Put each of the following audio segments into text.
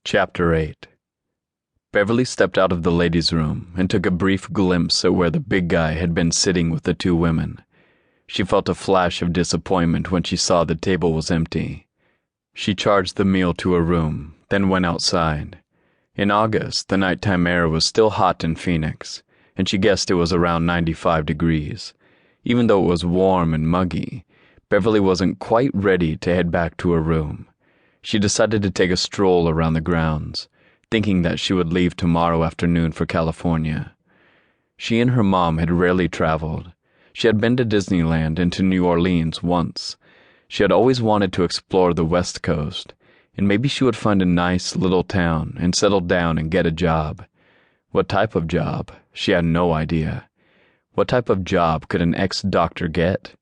Chapter 8. Beverly stepped out of the ladies' room and took a brief glimpse at where the big guy had been sitting with the two women. She felt a flash of disappointment when she saw the table was empty. She charged the meal to her room, then went outside. In August, the nighttime air was still hot in Phoenix, and she guessed it was around 95 degrees. Even though it was warm and muggy, Beverly wasn't quite ready to head back to her room. She decided to take a stroll around the grounds, thinking that she would leave tomorrow afternoon for California. She and her mom had rarely traveled. She had been to Disneyland and to New Orleans once. She had always wanted to explore the West Coast, and maybe she would find a nice little town and settle down and get a job. What type of job? She had no idea. What type of job could an ex-doctor get?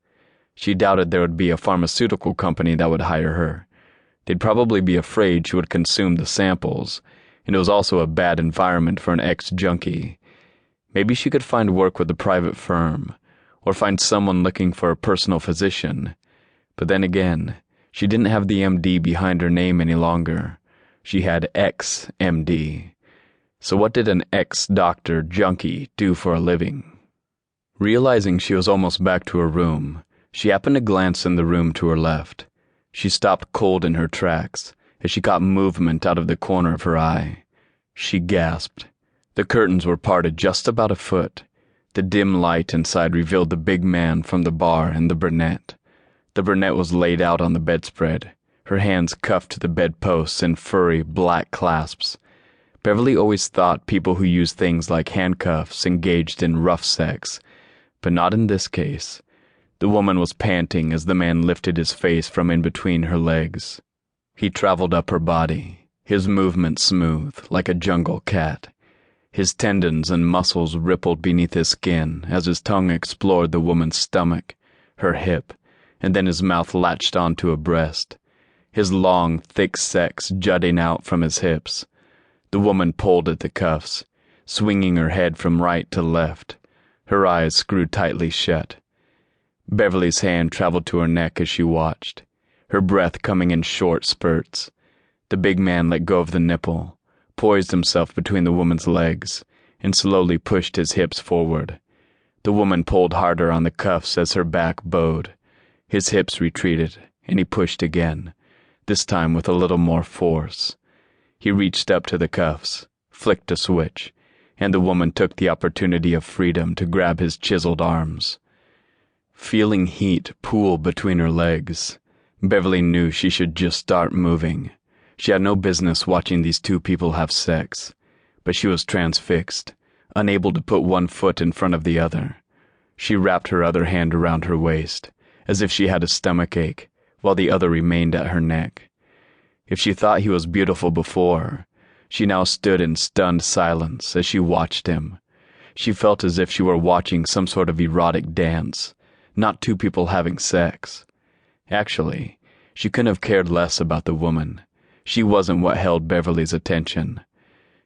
She doubted there would be a pharmaceutical company that would hire her. They'd probably be afraid she would consume the samples, and it was also a bad environment for an ex-junkie. Maybe she could find work with a private firm, or find someone looking for a personal physician. But then again, she didn't have the MD behind her name any longer. She had ex-MD. So what did an ex-doctor junkie do for a living? Realizing she was almost back to her room, she happened to glance in the room to her left. She stopped cold in her tracks as she caught movement out of the corner of her eye. She gasped. The curtains were parted just about a foot. The dim light inside revealed the big man from the bar and the brunette. The brunette was laid out on the bedspread, her hands cuffed to the bedposts in furry black clasps. Beverly always thought people who used things like handcuffs engaged in rough sex, but not in this case. The woman was panting as the man lifted his face from in between her legs. He traveled up her body, his movements smooth, like a jungle cat. His tendons and muscles rippled beneath his skin as his tongue explored the woman's stomach, her hip, and then his mouth latched onto a breast, his long, thick sex jutting out from his hips. The woman pulled at the cuffs, swinging her head from right to left, her eyes screwed tightly shut. Beverly's hand traveled to her neck as she watched, her breath coming in short spurts. The big man let go of the nipple, poised himself between the woman's legs, and slowly pushed his hips forward. The woman pulled harder on the cuffs as her back bowed. His hips retreated, and he pushed again, this time with a little more force. He reached up to the cuffs, flicked a switch, and the woman took the opportunity of freedom to grab his chiseled arms. Feeling heat pool between her legs, Beverly knew she should just start moving. She had no business watching these two people have sex, but she was transfixed, unable to put one foot in front of the other. She wrapped her other hand around her waist, as if she had a stomachache, while the other remained at her neck. If she thought he was beautiful before, she now stood in stunned silence as she watched him. She felt as if she were watching some sort of erotic dance, not two people having sex. Actually, she couldn't have cared less about the woman. She wasn't what held Beverly's attention.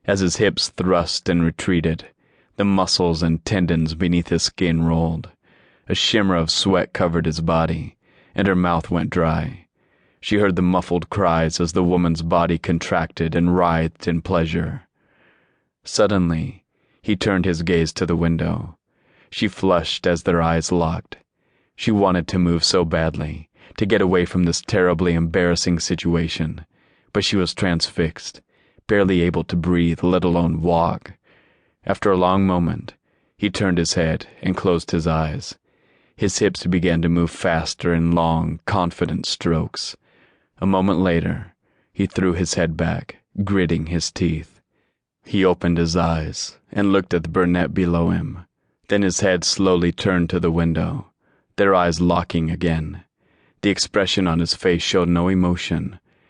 As his hips thrust and retreated, the muscles and tendons beneath his skin rolled. A shimmer of sweat covered his body, and her mouth went dry. She heard the muffled cries as the woman's body contracted and writhed in pleasure. Suddenly, he turned his gaze to the window. She flushed as their eyes locked. She wanted to move so badly, to get away from this terribly embarrassing situation, but she was transfixed, barely able to breathe, let alone walk. After a long moment, he turned his head and closed his eyes. His hips began to move faster in long, confident strokes. A moment later, he threw his head back, gritting his teeth. He opened his eyes and looked at the brunette below him. Then his head slowly turned to the window, their eyes locking again. The expression on his face showed no emotion,